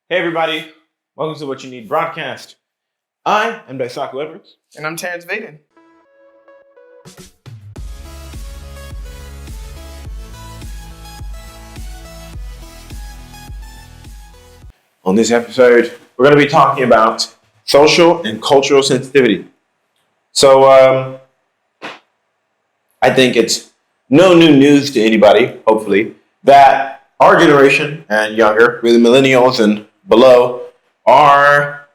Hey everybody, welcome to What You Need broadcast. I am Daisaku Edwards. And I'm Terrence and Daisaku. On this episode, we're going to be talking about social and cultural sensitivity. So, I think it's no new news to anybody, hopefully, that our generation and younger, really millennials and below, are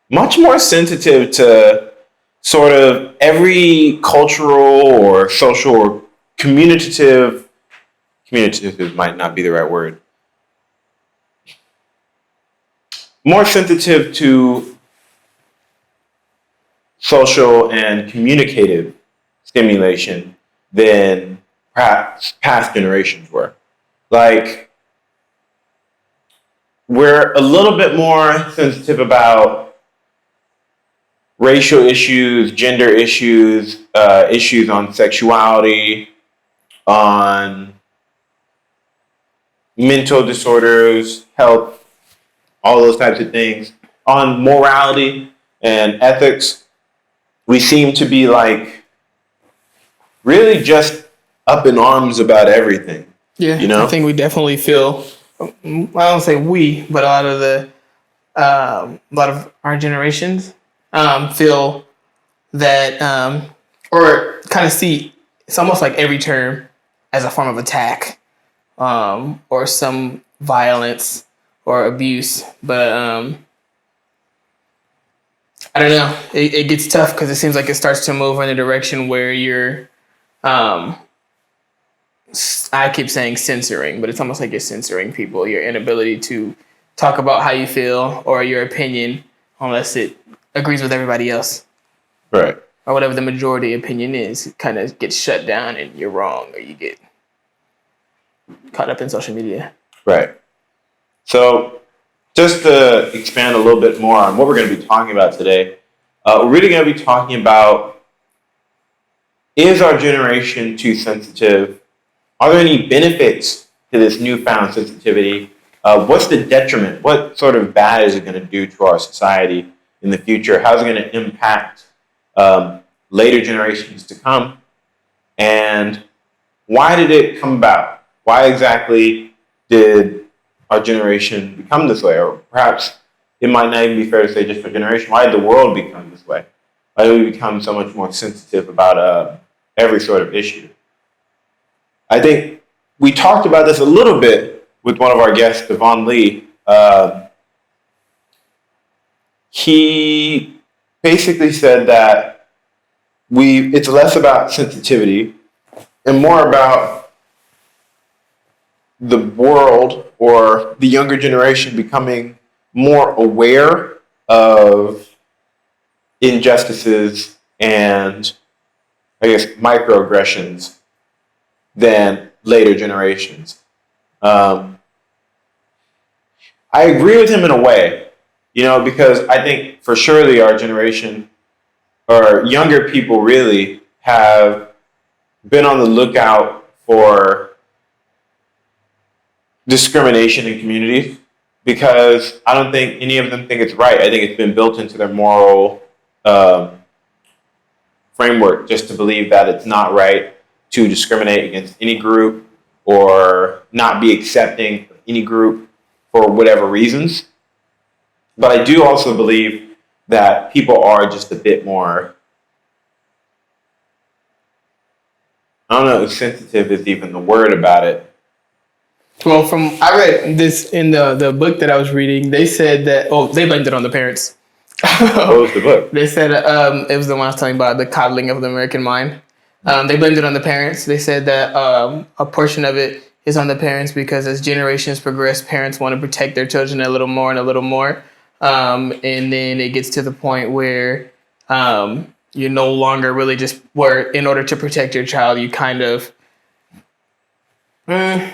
much more sensitive to sort of every cultural or social or communicative might not be the right word, more sensitive to social and communicative stimulation than perhaps past generations were. Like, we're a little bit more sensitive about racial issues, gender issues, issues on sexuality, on mental disorders, health, all those types of things, on morality and ethics. We seem to be like really just up in arms about everything. Yeah, you know? I think we definitely feel. I don't say we, but a lot of our generations feel that, or kind of see. It's almost like every term as a form of attack, or some violence or abuse. But I don't know. It gets tough because it seems like it starts to move in a direction where you're. I keep saying censoring, but it's almost like you're censoring people, your inability to talk about how you feel or your opinion unless it agrees with everybody else. Right. Or whatever the majority opinion is, it kind of gets shut down and you're wrong or you get caught up in social media. Right. So just to expand a little bit more on what we're going to be talking about today, we're really going to be talking about, is our generation too sensitive? Are there any benefits to this newfound sensitivity? What's the detriment? What sort of bad is it going to do to our society in the future? How's it going to impact later generations to come? And why did it come about? Why exactly did our generation become this way? Or perhaps it might not even be fair to say just our generation. Why did the world become this way? Why did we become so much more sensitive about every sort of issue? I think we talked about this a little bit with one of our guests, Devon Lee. He basically said that it's less about sensitivity and more about the world or the younger generation becoming more aware of injustices and, I guess, microaggressions than later generations. I agree with him in a way, because I think for surely our generation or younger people really have been on the lookout for discrimination in communities because I don't think any of them think it's right. I think it's been built into their moral framework just to believe that it's not right to discriminate against any group or not be accepting of any group for whatever reasons. But I do also believe that people are just a bit more, I don't know if sensitive is even the word about it. Well, I read this in the book that I was reading. They said that, they blamed it on the parents. What was the book? They said it was the one I was telling you about, The Coddling of the American Mind. They blamed it on the parents. They said that a portion of it is on the parents because as generations progress, parents want to protect their children a little more and a little more. And then it gets to the point where you're no longer really where in order to protect your child, you kind of... I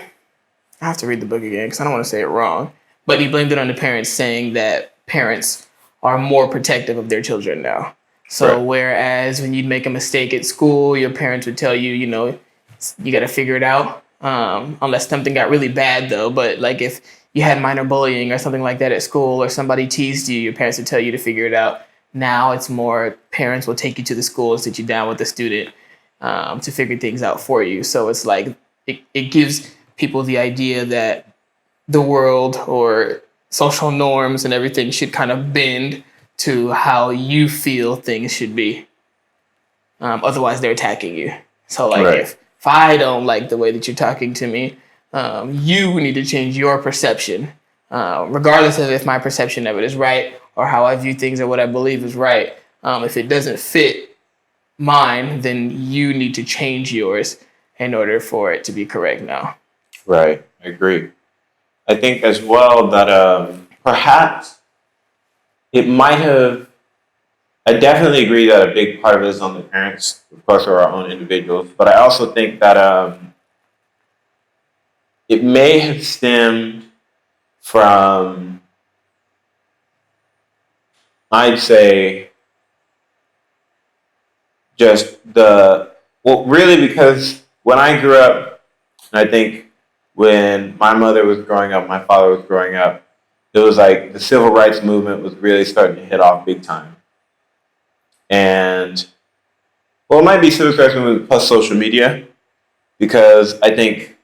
have to read the book again because I don't want to say it wrong. But he blamed it on the parents, saying that parents are more protective of their children now. So right. Whereas when you'd make a mistake at school, your parents would tell you, you got to figure it out. Unless something got really bad though. But like if you had minor bullying or something like that at school, or somebody teased you, your parents would tell you to figure it out. Now it's more parents will take you to the school and sit you down with the student to figure things out for you. So it's like it gives people the idea that the world or social norms and everything should kind of bend to how you feel things should be. Otherwise, they're attacking you. So, like, Right. if I don't like the way that you're talking to me, you need to change your perception, regardless of if my perception of it is right or how I view things or what I believe is right. If it doesn't fit mine, then you need to change yours in order for it to be correct now. Right. I agree. I think as well that perhaps it might have. I definitely agree that a big part of it is on the parents, of course, or our own individuals. But I also think that it may have stemmed from, I'd say, just really because when I grew up, and I think when my mother was growing up, my father was growing up, it was like the civil rights movement was really starting to hit off big time. And, well, it might be civil rights movement plus social media, because I think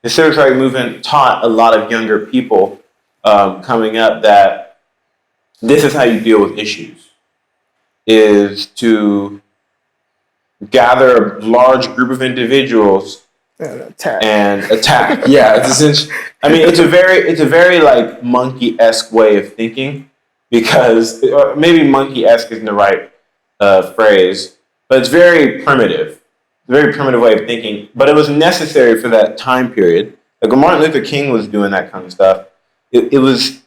the civil rights movement taught a lot of younger people coming up that this is how you deal with issues, is to gather a large group of individuals and attack. Yeah, it's essentially. I mean, it's a very like monkey-esque way of thinking, because or maybe monkey-esque isn't the right phrase, but it's very primitive. It's a very primitive way of thinking, but it was necessary for that time period. Like when Martin Luther King was doing that kind of stuff, it was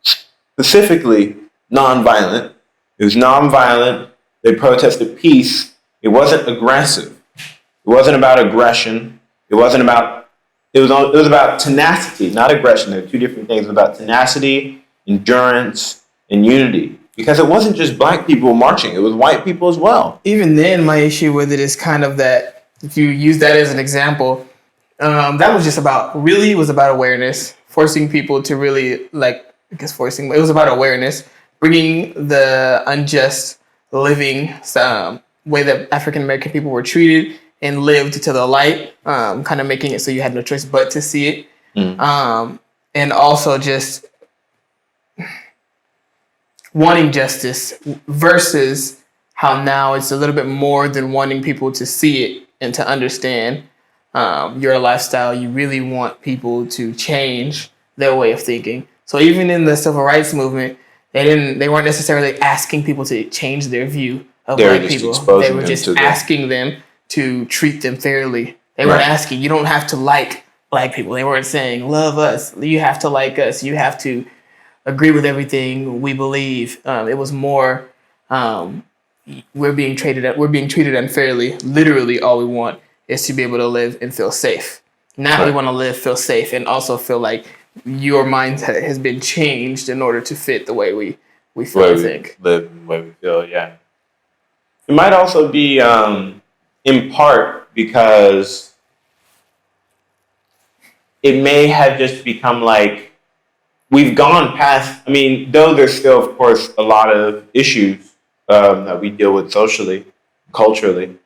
specifically nonviolent. It was nonviolent. They protested peace. It wasn't aggressive. It wasn't about aggression. It wasn't about. It was about tenacity, not aggression. They're two different things. It was about tenacity, endurance, and unity. Because it wasn't just black people marching; it was white people as well. Even then, my issue with it is kind of that if you use that as an example, that was just about awareness, forcing people to really it was about awareness, bringing the unjust living way that African American people were treated and lived to the light, kind of making it so you had no choice but to see it. And also just wanting justice versus how now it's a little bit more than wanting people to see it and to understand your lifestyle. You really want people to change their way of thinking. So even in the civil rights movement, they weren't necessarily asking people to change their view of black people. They were just asking them to treat them fairly. They weren't asking, you don't have to like black people. They weren't saying, love us. You have to like us. You have to agree with everything we believe. It was more, we're being treated unfairly. Literally, all we want is to be able to live and feel safe. Now we want to live, feel safe, and also feel like your mindset has been changed in order to fit the way we feel. I think live the way we feel. Yeah, it might also be in part because it may have just become like we've gone past. I mean, though there's still, of course, a lot of issues that we deal with socially, culturally,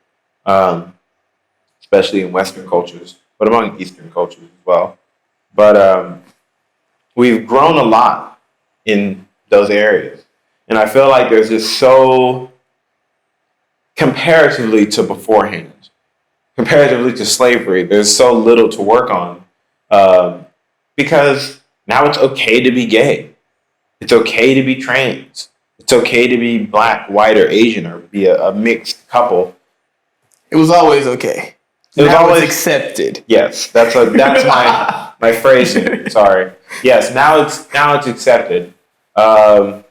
especially in Western cultures, but among Eastern cultures as well. But we've grown a lot in those areas. And I feel like there's just so, comparatively to beforehand, comparatively to slavery, there's so little to work on because now it's okay to be gay. It's okay to be trans. It's okay to be black, white, or Asian, or be a mixed couple. It was always okay. It was always accepted. Yes, that's my phrasing. Sorry. Yes, now it's accepted, and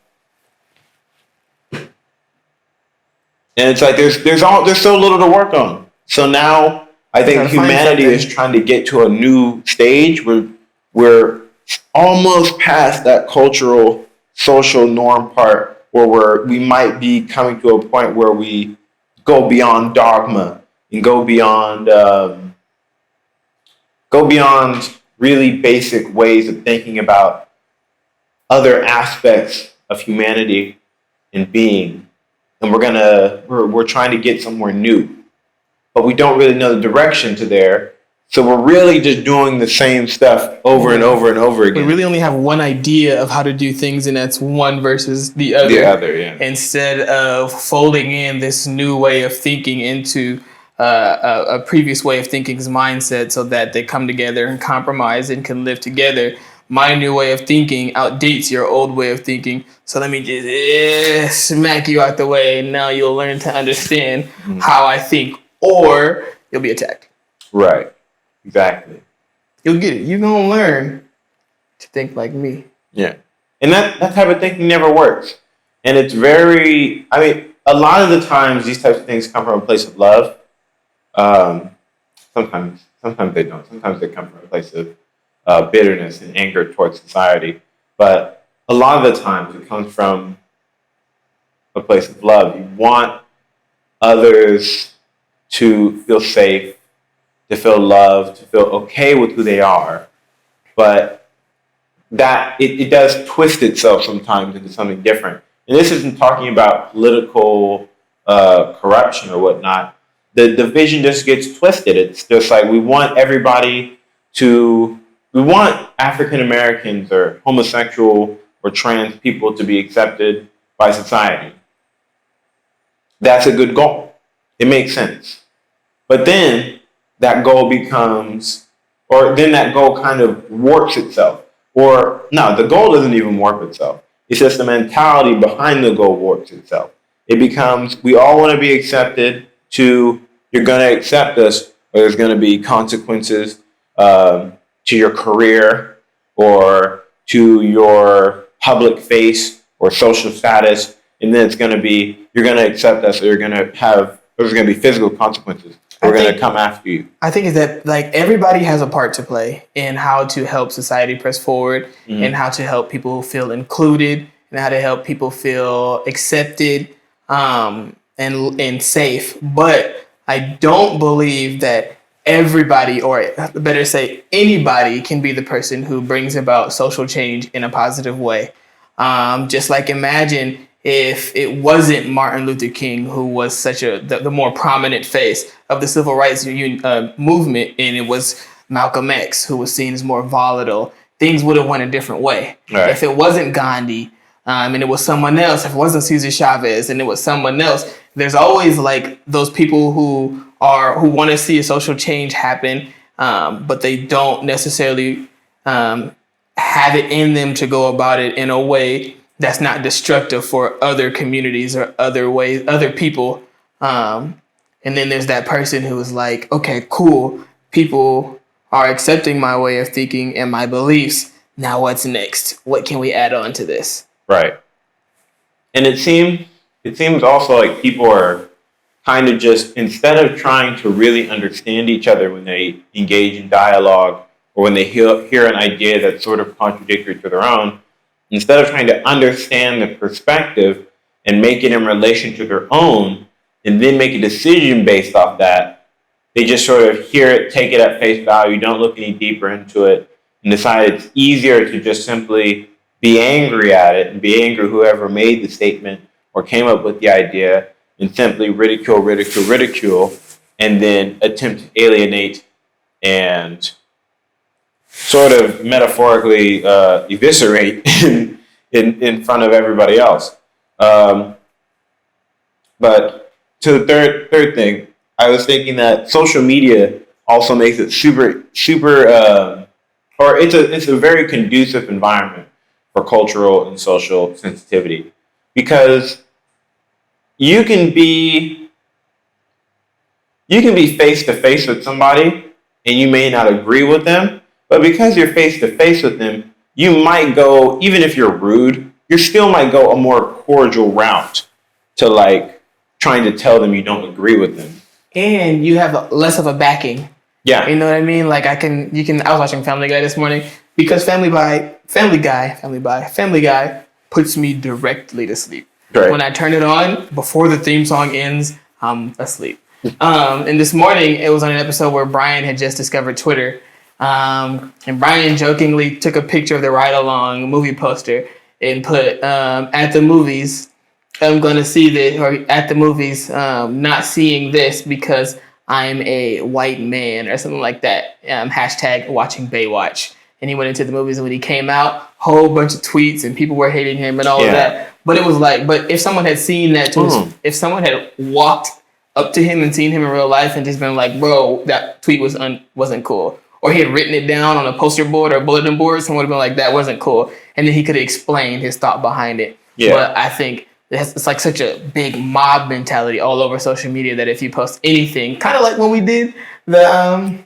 it's like there's so little to work on. So now I think humanity is trying to get to a new stage where we're almost past that cultural, social norm part, where we might be coming to a point where we go beyond dogma and go beyond really basic ways of thinking about other aspects of humanity and being, and we're trying to get somewhere new, but we don't really know the direction to there. So we're really just doing the same stuff over and over and over again. We really only have one idea of how to do things, and that's one versus the other. The other, yeah. Instead of folding in this new way of thinking into a previous way of thinking's mindset, so that they come together and compromise and can live together. My new way of thinking outdates your old way of thinking. So let me just smack you out the way, and now you'll learn to understand how I think, or you'll be attacked. Right. Exactly. You'll get it. You're going to learn to think like me. Yeah. And that type of thinking never works. And it's very, I mean, a lot of the times these types of things come from a place of love. Sometimes they don't. Sometimes they come from a place of bitterness and anger towards society. But a lot of the times it comes from a place of love. You want others to feel safe, to feel loved, to feel okay with who they are. But that it does twist itself sometimes into something different. And this isn't talking about political corruption or whatnot. The vision just gets twisted. It's just like we want African Americans or homosexual or trans people to be accepted by society. That's a good goal. It makes sense. But then that goal kind of warps itself. Or no, the goal doesn't even warp itself. It's just the mentality behind the goal warps itself. It becomes, we all want to be accepted, to you're going to accept us, or there's going to be consequences to your career or to your public face or social status. And then it's going to be, you're going to accept us, or there's going to be physical consequences. We're going to come after you. I think is that like everybody has a part to play in how to help society press forward, and how to help people feel included, and how to help people feel accepted and safe. But I don't believe that everybody, or better say anybody, can be the person who brings about social change in a positive way. Just like imagine if it wasn't Martin Luther King who was such the more prominent face of the civil rights movement, and it was Malcolm X who was seen as more volatile, things would have went a different way. Right. If it wasn't Gandhi and it was someone else, if it wasn't Cesar Chavez and it was someone else, there's always like those people who want to see a social change happen, but they don't necessarily have it in them to go about it in a way that's not destructive for other communities or other people. And then there's that person who is like, okay, cool. People are accepting my way of thinking and my beliefs. Now what's next? What can we add on to this? Right. And it seems also like people are kind of just, instead of trying to really understand each other when they engage in dialogue, or when they hear an idea that's sort of contradictory to their own, instead of trying to understand the perspective and make it in relation to their own, and then make a decision based off that, they just sort of hear it, take it at face value, don't look any deeper into it, and decide it's easier to just simply be angry at it and be angry whoever made the statement or came up with the idea, and simply ridicule, and then attempt to alienate and sort of metaphorically eviscerate in front of everybody else. But to the third thing, I was thinking that social media also makes it super, or it's a very conducive environment for cultural and social sensitivity, because you can be face to face with somebody and you may not agree with them, but because you're face to face with them, you might go, even if you're rude, you still might go a more cordial route to like trying to tell them you don't agree with them. And you have less of a backing. Yeah. You know what I mean? Like I was watching Family Guy this morning, because Family Guy puts me directly to sleep. Right. When I turn it on, before the theme song ends, I'm asleep. And this morning, it was on an episode where Brian had just discovered Twitter. And Brian jokingly took a picture of the ride along movie poster and put at the movies, I'm going to see this, or at the movies, not seeing this because I'm a white man or something like that. Hashtag watching Baywatch. And he went into the movies, and when he came out, whole bunch of tweets and people were hating him and all of that. But it was like, but if someone had seen that, if someone had walked up to him and seen him in real life and just been like, bro, that tweet wasn't cool. Or he had written it down on a poster board or a bulletin board, someone would have been like, that wasn't cool. And then he could have explained his thought behind it. Yeah. But I think it's like such a big mob mentality all over social media that if you post anything, kind of like when we did the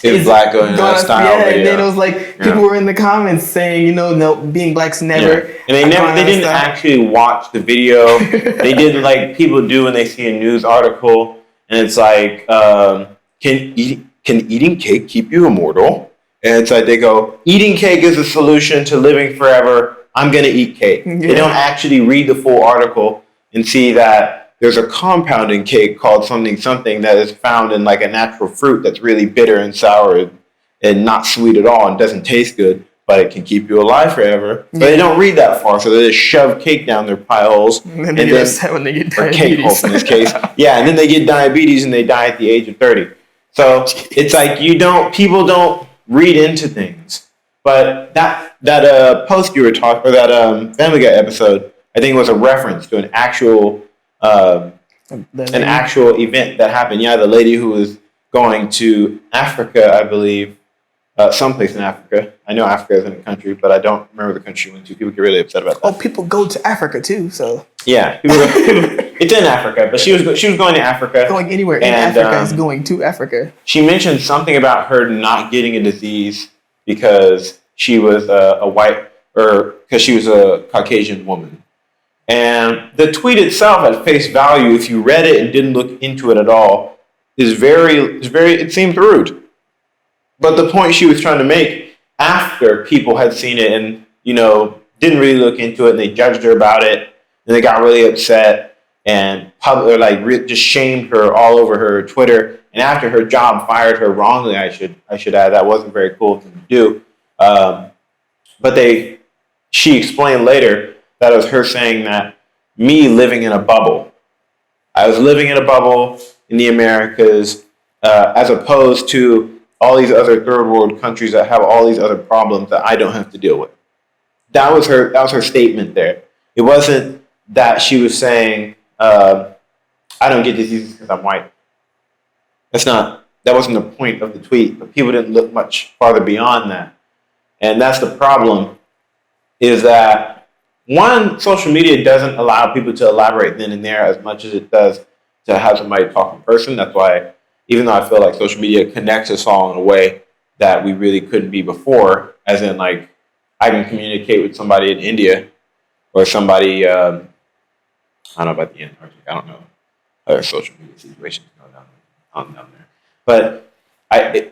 It's black going style video. And then it was like people were in the comments saying, no, being black's never. Yeah. And they didn't actually watch the video. They did like people do when they see a news article, and it's like, can eating cake keep you immortal? And it's like they go, eating cake is a solution to living forever. I'm gonna eat cake. Yeah. They don't actually read the full article and see that there's a compound in cake called something that is found in like a natural fruit that's really bitter and sour and not sweet at all and doesn't taste good, but it can keep you alive forever. But they don't read that far, so they just shove cake down their pie holes. And then when they get diabetes. Or cake holes in this case. Yeah, and then they get diabetes and they die at the age of 30. So it's like people don't read into things. But that post you were talking, or that Family Guy episode, I think was a reference to an actual event that happened. Yeah, the lady who was going to Africa, I believe, someplace in Africa. I know Africa isn't a country, but I don't remember the country she went to. People get really upset about that. Oh, people go to Africa too, so. Yeah, it's in Africa, but she was going to Africa. Going anywhere in Africa is going to Africa. She mentioned something about her not getting a disease because she was a white, or because she was a Caucasian woman. And the tweet itself, at face value, if you read it and didn't look into it at all, it seemed rude. But the point she was trying to make, after people had seen it and, didn't really look into it, and they judged her about it, and they got really upset and just shamed her all over her Twitter. And after her job fired her wrongly, I should add, that wasn't very cool of them to do. But she explained later that it was her saying that me living in a bubble. I was living in a bubble in the Americas, as opposed to all these other third world countries that have all these other problems that I don't have to deal with. That was her statement there. It wasn't that she was saying, I don't get diseases because I'm white. That wasn't the point of the tweet, but people didn't look much farther beyond that. And that's the problem, is that, one, social media doesn't allow people to elaborate then and there as much as it does to have somebody talk in person. That's why, even though I feel like social media connects us all in a way that we really couldn't be before, as in like, I can communicate with somebody in India or somebody, I don't know about the Antarctic, I don't know other social media situations going on down there. But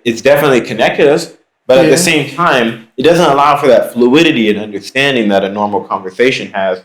it's definitely connected us. But at the same time, it doesn't allow for that fluidity and understanding that a normal conversation has.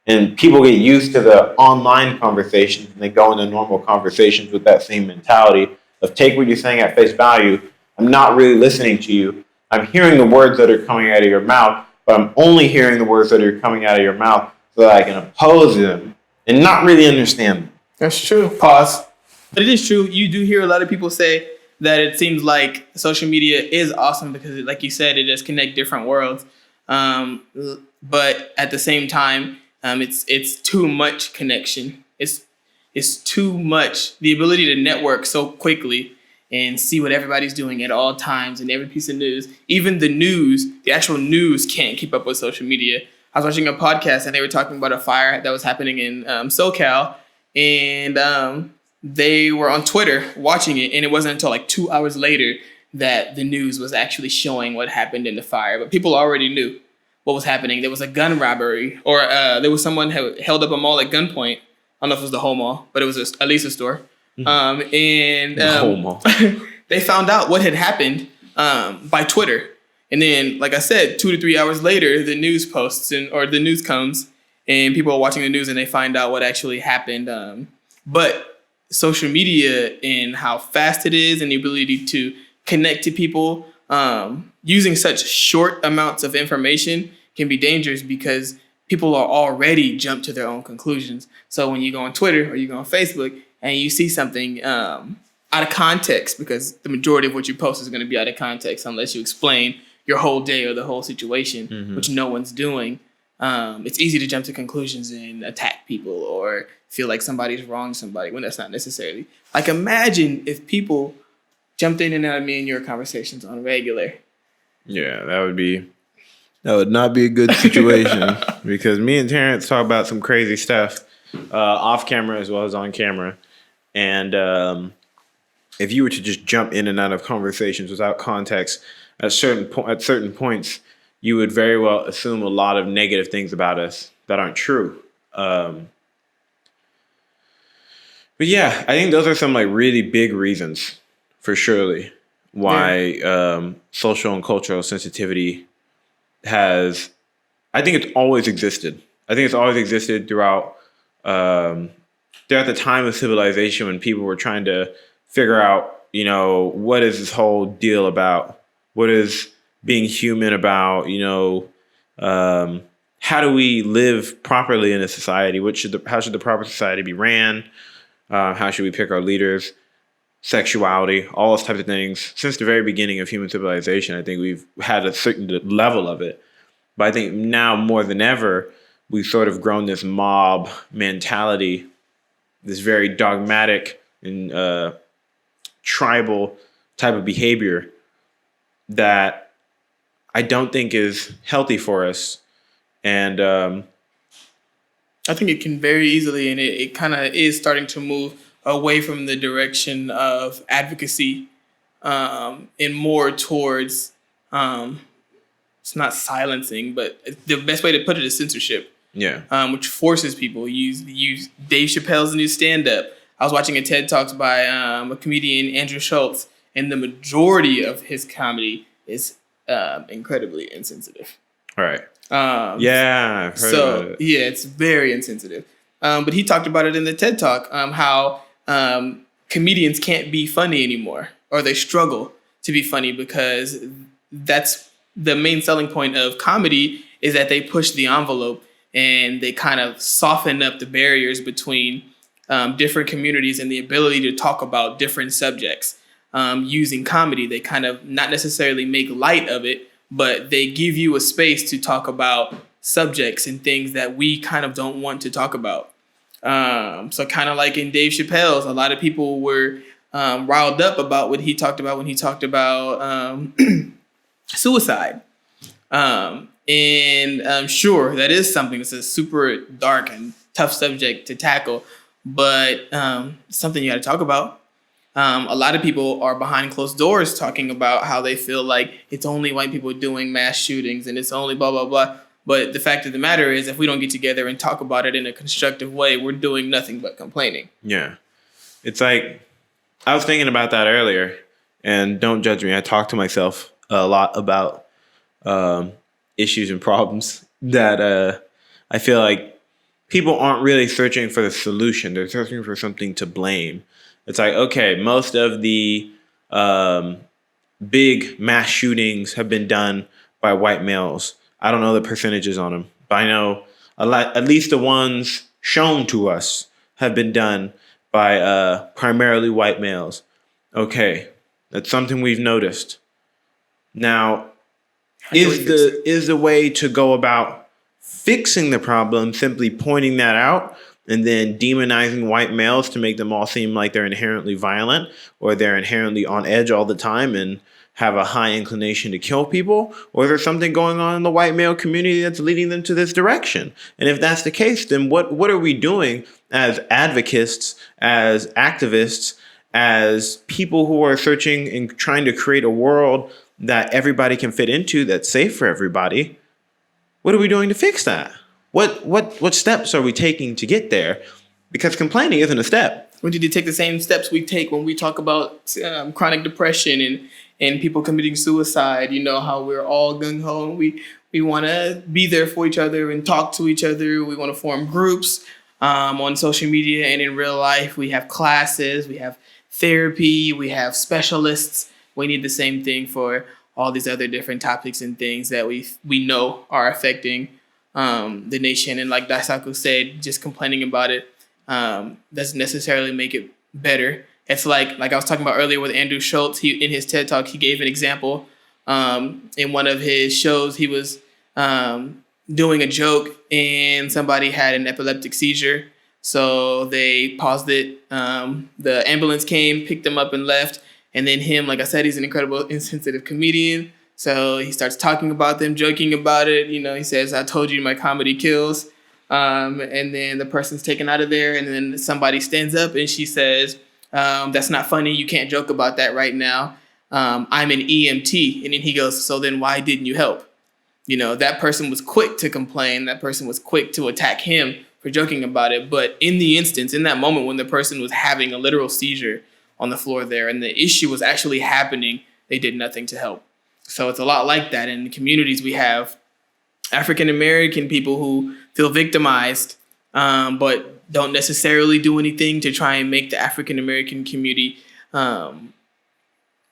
And people get used to the online conversations, and they go into normal conversations with that same mentality of take what you're saying at face value. I'm not really listening to you. I'm hearing the words that are coming out of your mouth, but I'm only hearing the words that are coming out of your mouth so that I can oppose them and not really understand them. That's true. Pause. But it is true. You do hear a lot of people say that it seems like social media is awesome because, like you said, it does connect different worlds. But at the same time, it's too much connection. It's too much. The ability to network so quickly and see what everybody's doing at all times and every piece of news. Even the news, the actual news can't keep up with social media. I was watching a podcast and they were talking about a fire that was happening in SoCal, and they were on Twitter watching it, and it wasn't until like 2 hours later that the news was actually showing what happened in the fire. But people already knew what was happening. There was a gun robbery, or there was someone who held up a mall at gunpoint. I don't know if it was the whole mall, but it was at least a store. The whole mall. They found out what had happened by Twitter. And then, like I said, 2 to 3 hours later, the news posts or the news comes, and people are watching the news and they find out what actually happened. But social media and how fast it is and the ability to connect to people using such short amounts of information can be dangerous because people are already jumped to their own conclusions. So when you go on Twitter or you go on Facebook and you see something out of context, because the majority of what you post is going to be out of context unless you explain your whole day or the whole situation, which no one's doing. It's easy to jump to conclusions and attack people or feel like somebody's wronged somebody when that's not necessarily. Like, imagine if people jumped in and out of me and your conversations on regular. Yeah, that would not be a good situation because me and Terrence talk about some crazy stuff off camera as well as on camera. And if you were to just jump in and out of conversations without context at certain points, you would very well assume a lot of negative things about us that aren't true. But yeah, I think those are some like really big reasons for surely why social and cultural sensitivity has, I think it's always existed. I think it's always existed throughout the time of civilization when people were trying to figure out, what is this whole deal about? What is being human about? How do we live properly in a society? How should the proper society be ran? How should we pick our leaders? Sexuality, all those types of things. Since the very beginning of human civilization, I think we've had a certain level of it. But I think now more than ever, we've sort of grown this mob mentality, this very dogmatic and tribal type of behavior that I don't think is healthy for us. And I think it can very easily, and it kind of is starting to move away from the direction of advocacy and more towards, it's not silencing, but the best way to put it is censorship. Yeah. Which forces people to use Dave Chappelle's new stand-up. I was watching a TED Talks by a comedian, Andrew Schultz, and the majority of his comedy is incredibly insensitive. All right. Yeah, I've heard about it. Yeah, it's very insensitive. But he talked about it in the TED Talk, how comedians can't be funny anymore, or they struggle to be funny because that's the main selling point of comedy, is that they push the envelope and they kind of soften up the barriers between different communities and the ability to talk about different subjects. Using comedy, they kind of not necessarily make light of it, but they give you a space to talk about subjects and things that we kind of don't want to talk about. So kind of like in Dave Chappelle's, a lot of people were riled up about what he talked about when he talked about suicide. Sure, that is something that's a super dark and tough subject to tackle, but something you got to talk about. A lot of people are behind closed doors talking about how they feel like it's only white people doing mass shootings and it's only blah, blah, blah. But the fact of the matter is, if we don't get together and talk about it in a constructive way, we're doing nothing but complaining. Yeah. It's like, I was thinking about that earlier, and don't judge me. I talk to myself a lot about issues and problems that I feel like people aren't really searching for the solution. They're searching for something to blame. It's like, okay, most of the big mass shootings have been done by white males. I don't know the percentages on them, but I know at least the ones shown to us have been done by primarily white males. Okay, that's something we've noticed. Now, is the way to go about fixing the problem simply pointing that out and then demonizing white males to make them all seem like they're inherently violent or they're inherently on edge all the time and have a high inclination to kill people? Or is there something going on in the white male community that's leading them to this direction? And if that's the case, then what are we doing as advocates, as activists, as people who are searching and trying to create a world that everybody can fit into, that's safe for everybody? What are we doing to fix that? What steps are we taking to get there? Because complaining isn't a step. We need to take the same steps we take when we talk about chronic depression and people committing suicide. You know, how we're all gung-ho and we want to be there for each other and talk to each other. We want to form groups on social media and in real life. We have classes, we have therapy, we have specialists. We need the same thing for all these other different topics and things that we know are affecting the nation. And like Daisaku said, just complaining about it doesn't necessarily make it better. It's like I was talking about earlier with Andrew Schultz. He in his TED Talk, he gave an example. In one of his shows, he was doing a joke and somebody had an epileptic seizure. So they paused it. The ambulance came, picked them up, and left. And then him, like I said, he's an incredible insensitive comedian. So he starts talking about them, joking about it. You know, he says, "I told you my comedy kills." And then the person's taken out of there, and then somebody stands up and she says, "That's not funny. You can't joke about that right now. I'm an EMT." And then he goes, "So then why didn't you help?" You know, that person was quick to complain. That person was quick to attack him for joking about it. But in the instance, in that moment when the person was having a literal seizure on the floor there and the issue was actually happening, they did nothing to help. So it's a lot like that. In the communities, we have African American people who feel victimized, but don't necessarily do anything to try and make the African American community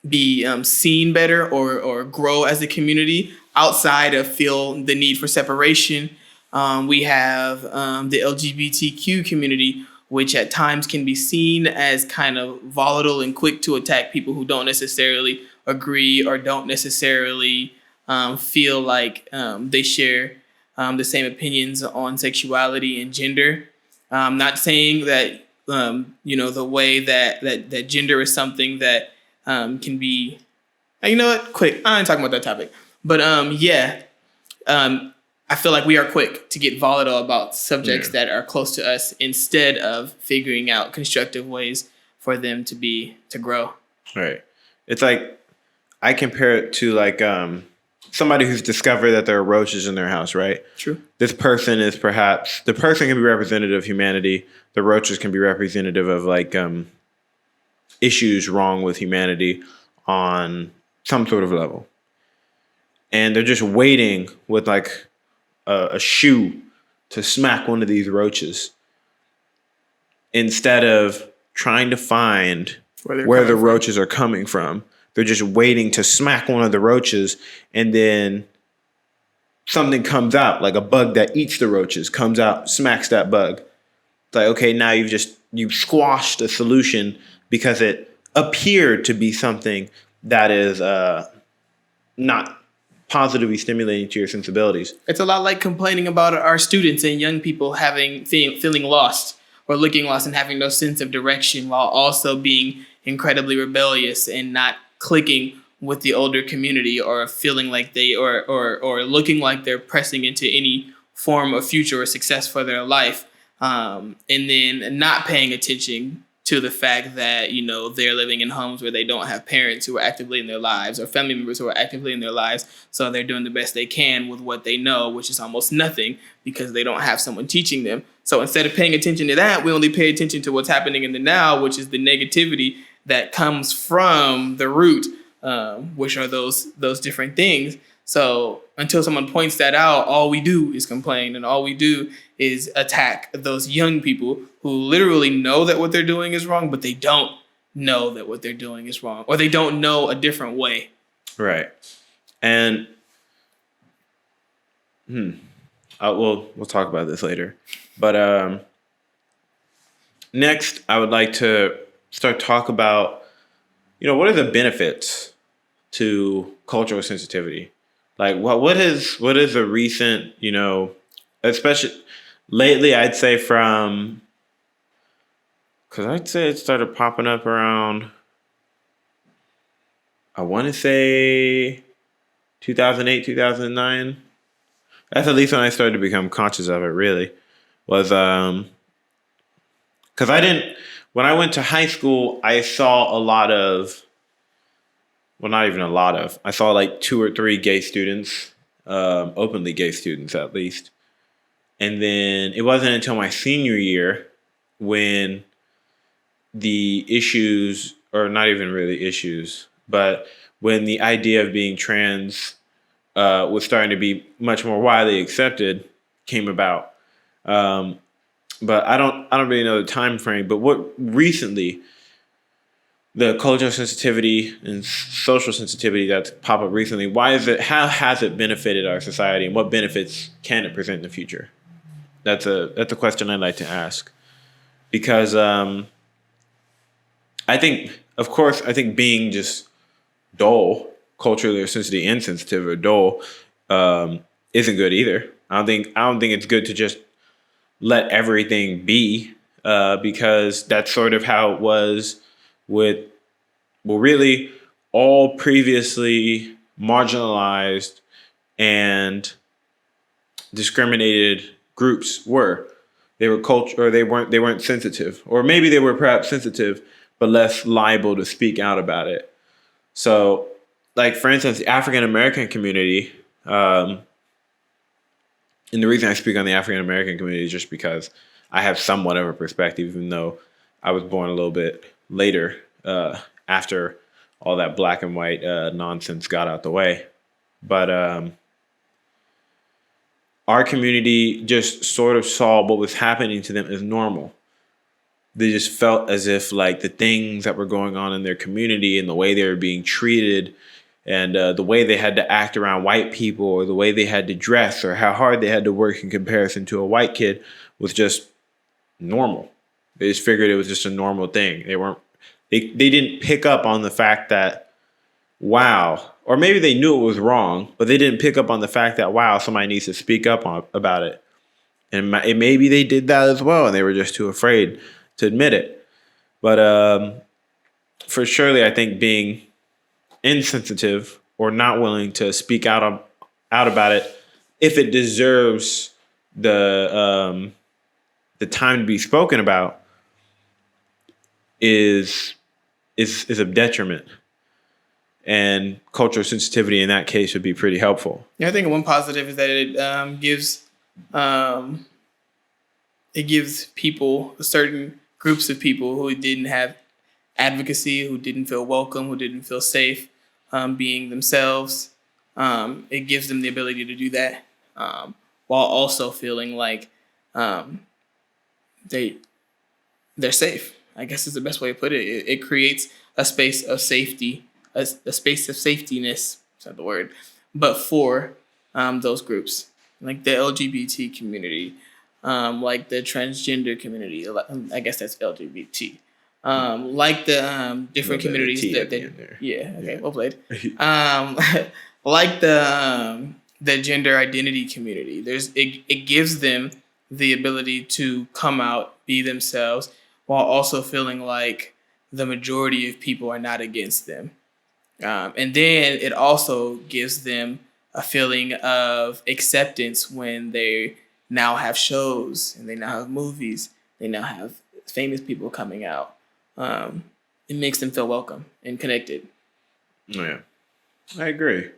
be seen better or grow as a community outside of feel the need for separation. We have the LGBTQ community, which at times can be seen as kind of volatile and quick to attack people who don't necessarily agree or don't necessarily feel like they share the same opinions on sexuality and gender. I'm not saying that the way that gender is something that can be, you know what? Quick, I ain't talking about that topic. But I feel like we are quick to get volatile about subjects that are close to us instead of figuring out constructive ways for them to grow. Right. It's like I compare it to like somebody who's discovered that there are roaches in their house, right? True. This person is perhaps the person can be representative of humanity. The roaches can be representative of like issues wrong with humanity on some sort of level. And they're just waiting with like a shoe to smack one of these roaches instead of trying to find where the roaches are coming from. They're just waiting to smack one of the roaches, and then something comes out, like a bug that eats the roaches comes out, smacks that bug. It's like, okay, now you've squashed a solution because it appeared to be something that is not positively stimulating to your sensibilities. It's a lot like complaining about our students and young people feeling lost or looking lost and having no sense of direction, while also being incredibly rebellious and not clicking with the older community, or feeling like they or looking like they're pressing into any form of future or success for their life, and then not paying attention to the fact that, you know, they're living in homes where they don't have parents who are actively in their lives or family members who are actively in their lives. So they're doing the best they can with what they know, which is almost nothing because they don't have someone teaching them. So instead of paying attention to that, we only pay attention to what's happening in the now, which is the negativity that comes from the root, which are those different things. So until someone points that out, all we do is complain, and all we do is attack those young people who literally know that what they're doing is wrong, but they don't know that what they're doing is wrong, or they don't know a different way. Right. And we'll talk about this later. But next, I would like to start talk about, what are the benefits to cultural sensitivity? Like what is a recent, especially lately, I'd say because I'd say it started popping up around, I want to say 2008, 2009. That's at least when I started to become conscious of it, really, was because when I went to high school, I saw a lot of, well, not even a lot of, I saw like 2 or 3 gay students, openly gay students at least. And then it wasn't until my senior year when the issues, or not even really issues, but when the idea of being trans was starting to be much more widely accepted, came about. But I don't really know the time frame. But what recently, the cultural sensitivity and social sensitivity that's popped up recently, how has it benefited our society, and what benefits can it present in the future? That's a question I'd like to ask, because I think being just dull, culturally or sensitive, insensitive or dull, isn't good either. I don't think it's good to just let everything be, because that's sort of how it was with, well, really all previously marginalized and discriminated groups were. They were culture, or they weren't sensitive, or maybe they were perhaps sensitive but less liable to speak out about it. So, like for instance, the African American community, and the reason I speak on the African American community is just because I have somewhat of a perspective, even though I was born a little bit later, after all that black and white nonsense got out the way. But our community just sort of saw what was happening to them as normal. They just felt as if like the things that were going on in their community and the way they were being treated, and the way they had to act around white people, or the way they had to dress, or how hard they had to work in comparison to a white kid, was just normal. They just figured it was just a normal thing. They didn't pick up on the fact that, wow, or maybe they knew it was wrong, but they didn't pick up on the fact that, wow, somebody needs to speak up about it. And maybe they did that as well, and they were just too afraid to admit it. But for surely, I think being insensitive or not willing to speak out about it, if it deserves the time to be spoken about, is a detriment. And cultural sensitivity in that case would be pretty helpful. Yeah, I think one positive is that it gives people, certain groups of people who didn't have advocacy, who didn't feel welcome, who didn't feel safe being themselves. It gives them the ability to do that, while also feeling like they're safe. I guess is the best way to put it. It creates a space of safety, a space of safetiness. Is not the word, but for those groups, like the LGBT community, like the transgender community. I guess that's LGBT. Like the different communities well played. Like the gender identity community. It gives them the ability to come out, be themselves, while also feeling like the majority of people are not against them. And then it also gives them a feeling of acceptance when they now have shows and they now have movies. They now have famous people coming out. It makes them feel welcome and connected. Oh, yeah, I agree.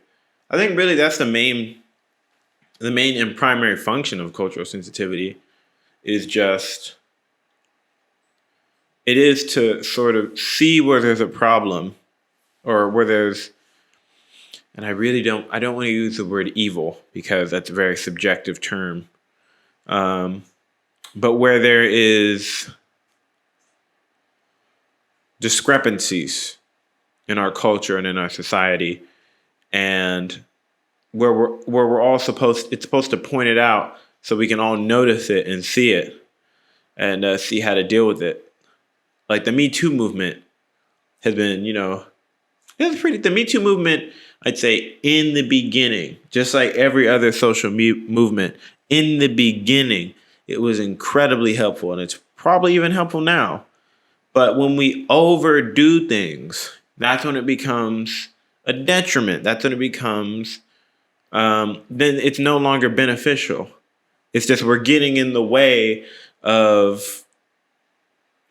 I think really that's the main and primary function of cultural sensitivity is to sort of see where there's a problem, or where there's, and I don't want to use the word evil because that's a very subjective term, but where there is discrepancies in our culture and in our society, and where we're all it's supposed to point it out so we can all notice it and see it, and see how to deal with it. Like the Me Too movement has been, the Me Too movement, I'd say in the beginning, just like every other social movement, in the beginning, it was incredibly helpful, and it's probably even helpful now. But when we overdo things, that's when it becomes a detriment. That's when it becomes, then it's no longer beneficial. It's just we're getting in the way of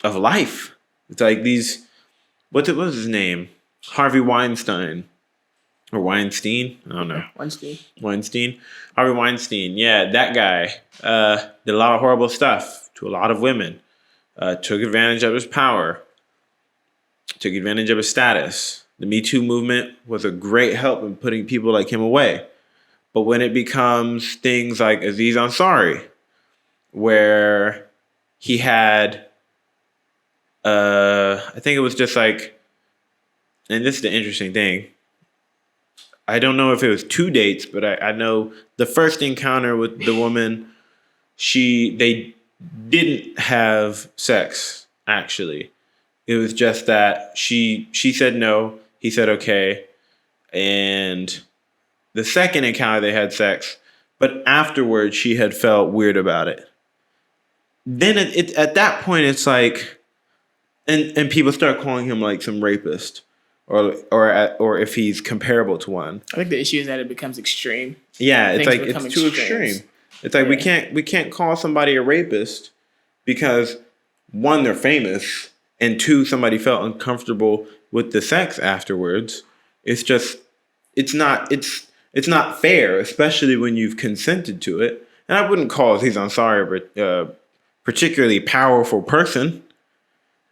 life. It's like what was his name? Harvey Weinstein. Or Weinstein? I don't know. Weinstein. Harvey Weinstein. Yeah, that guy did a lot of horrible stuff to a lot of women. Took advantage of his power. Took advantage of his status. The Me Too movement was a great help in putting people like him away. But when it becomes things like Aziz Ansari, where he had, I think it was just like and this is the interesting thing. I don't know if it was 2 dates, but I know the first encounter with the woman, they didn't have sex, actually. It was just that she said no, he said okay, and the second encounter they had sex, but afterwards she had felt weird about it. Then at that point it's like, and people start calling him like some rapist, or if he's comparable to one. I think the issue is that it becomes extreme. Yeah, it's Things like become it's too extremes. extreme. It's like Yeah. we can't call somebody a rapist because one, they're famous, and two, somebody felt uncomfortable with the sex afterwards. It's just it's not fair, especially when you've consented to it. And I wouldn't call Aziz Ansari a particularly powerful person.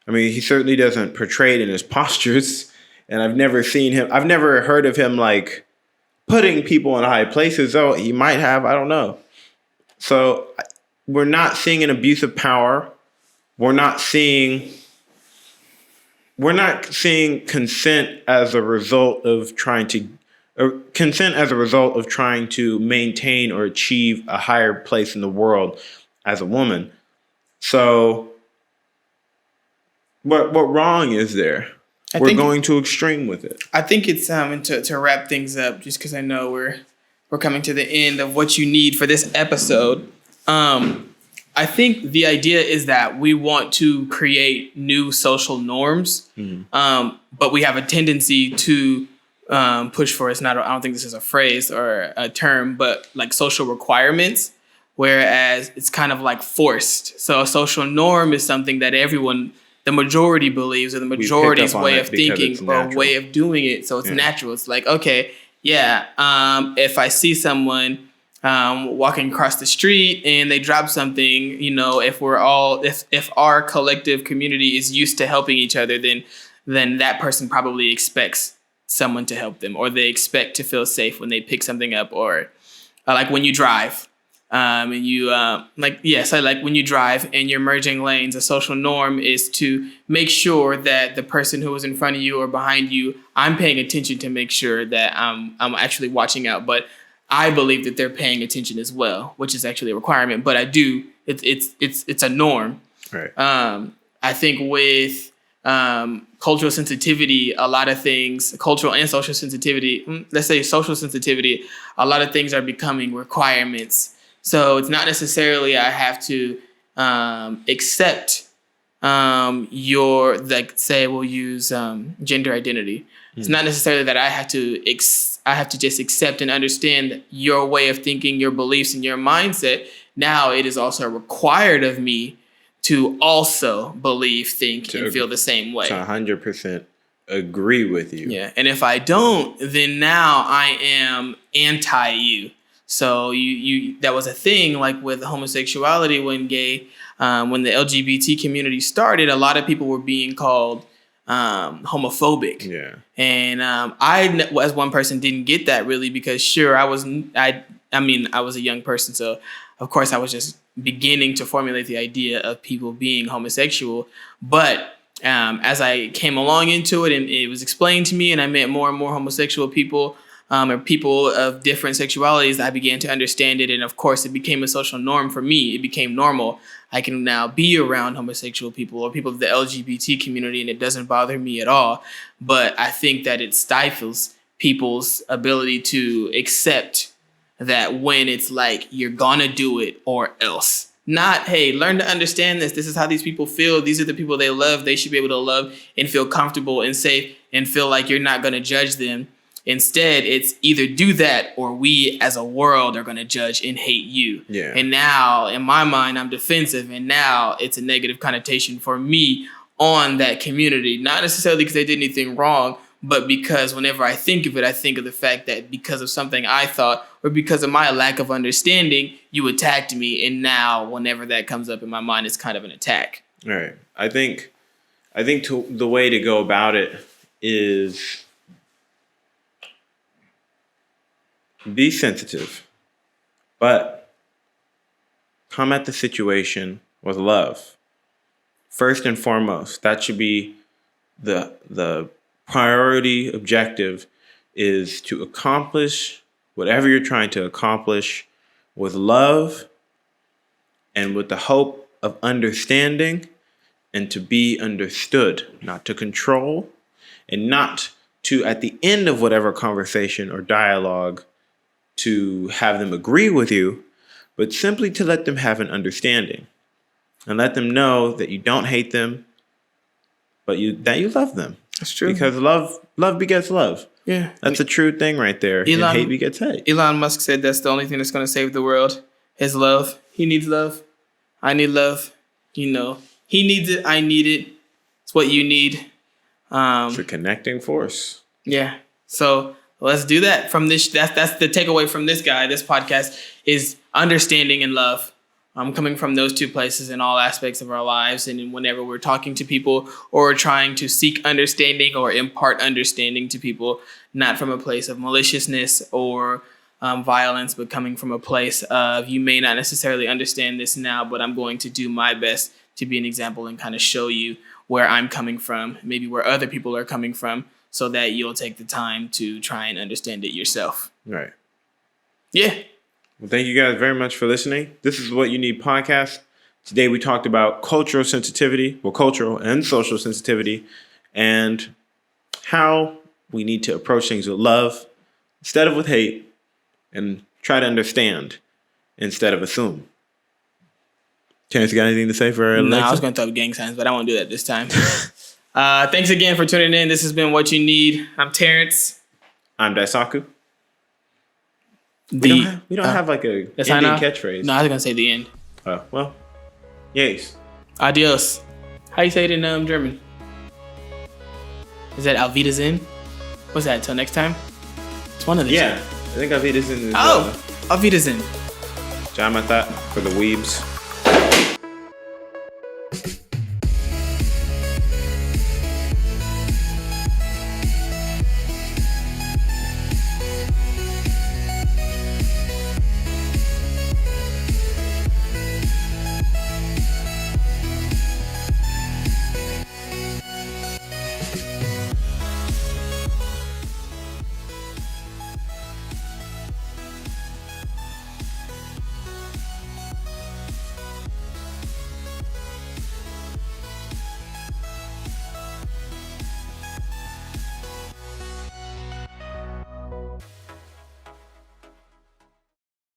I mean, he certainly doesn't portray it in his postures, and I've never heard of him like putting people in high places. Though he might have, I don't know. So we're not seeing an abuse of power. We're not seeing consent as a result of trying to maintain or achieve a higher place in the world as a woman. So what wrong is there? We're going too extreme with it. I think it's and to wrap things up, just because I know we're coming to the end of what you need for this episode. I think the idea is that we want to create new social norms, but we have a tendency to push for I don't think this is a phrase or a term, but like social requirements, whereas it's kind of like forced. So a social norm is something that the majority believes, or the majority's way of thinking or way of doing it. So it's natural. It's like, okay, yeah, if I see someone walking across the street and they drop something, if our collective community is used to helping each other, then that person probably expects someone to help them, or they expect to feel safe when they pick something up, or like when you drive. And you when you drive and you're merging lanes, a social norm is to make sure that the person who is in front of you or behind you, I'm paying attention to make sure that I'm actually watching out. But I believe that they're paying attention as well, which is actually a requirement. But it's a norm. Right. I think with cultural sensitivity, a lot of things, cultural and social sensitivity, let's say social sensitivity, a lot of things are becoming requirements. So it's not necessarily I have to accept we'll use gender identity. It's not necessarily that I have to just accept and understand your way of thinking, your beliefs, and your mindset. Now it is also required of me to also believe, think, and feel the same way. To 100% agree with you. Yeah, and if I don't, then now I am anti you. So you that was a thing, like with homosexuality when the LGBT community started, a lot of people were being called homophobic. Yeah. And I, as one person, didn't get that really, because sure, I was a young person, so of course I was just beginning to formulate the idea of people being homosexual. But as I came along into it and it was explained to me, and I met more and more homosexual people, or people of different sexualities, I began to understand it. And of course, it became a social norm for me. It became normal. I can now be around homosexual people or people of the LGBT community, and it doesn't bother me at all. But I think that it stifles people's ability to accept that when it's like, you're gonna do it or else. Not, hey, learn to understand this. This is how these people feel. These are the people they love. They should be able to love and feel comfortable and safe and feel like you're not gonna judge them. Instead, it's either do that or we as a world are going to judge and hate you. Yeah. And now, in my mind, I'm defensive. And now it's a negative connotation for me on that community. Not necessarily because they did anything wrong, but because whenever I think of it, I think of the fact that because of something I thought or because of my lack of understanding, you attacked me. And now whenever that comes up in my mind, it's kind of an attack. All right. I think the way to go about it is be sensitive, but come at the situation with love. First and foremost, that should be the priority objective is to accomplish whatever you're trying to accomplish with love and with the hope of understanding and to be understood, not to control, and not to, at the end of whatever conversation or dialogue, to have them agree with you, but simply to let them have an understanding and let them know that you don't hate them, but that you love them. That's true. Because love begets love. Yeah. That's a true thing right there. And hate begets hate. Elon Musk said that's the only thing that's going to save the world is love. He needs love. I need love. You know, he needs it. I need it. It's what you need. It's a connecting force. Yeah. So let's do that. From this, that's the takeaway from this guy. This podcast is understanding and love. Coming from those two places in all aspects of our lives, and whenever we're talking to people or trying to seek understanding or impart understanding to people, not from a place of maliciousness or violence, but coming from a place of, you may not necessarily understand this now, but I'm going to do my best to be an example and kind of show you where I'm coming from, maybe where other people are coming from, so that you'll take the time to try and understand it yourself. Right. Yeah. Well, thank you guys very much for listening. This is What You Need podcast. Today we talked about cultural sensitivity, cultural and social sensitivity, and how we need to approach things with love instead of with hate, and try to understand instead of assume. Terrence, you got anything to say for No, I was going to throw up gang signs, but I won't do that this time. Thanks again for tuning in. This has been What You Need. I'm Terrence. I'm Daisaku. We don't have like a Indian catchphrase. No, I was going to say the end. Oh, well, yes. Adios. How you say it in German? Is that Auf Wiedersehen? What's that? Till next time? It's one of these. Yeah, I think Auf Wiedersehen is... Auf Wiedersehen. Jamata for the weebs.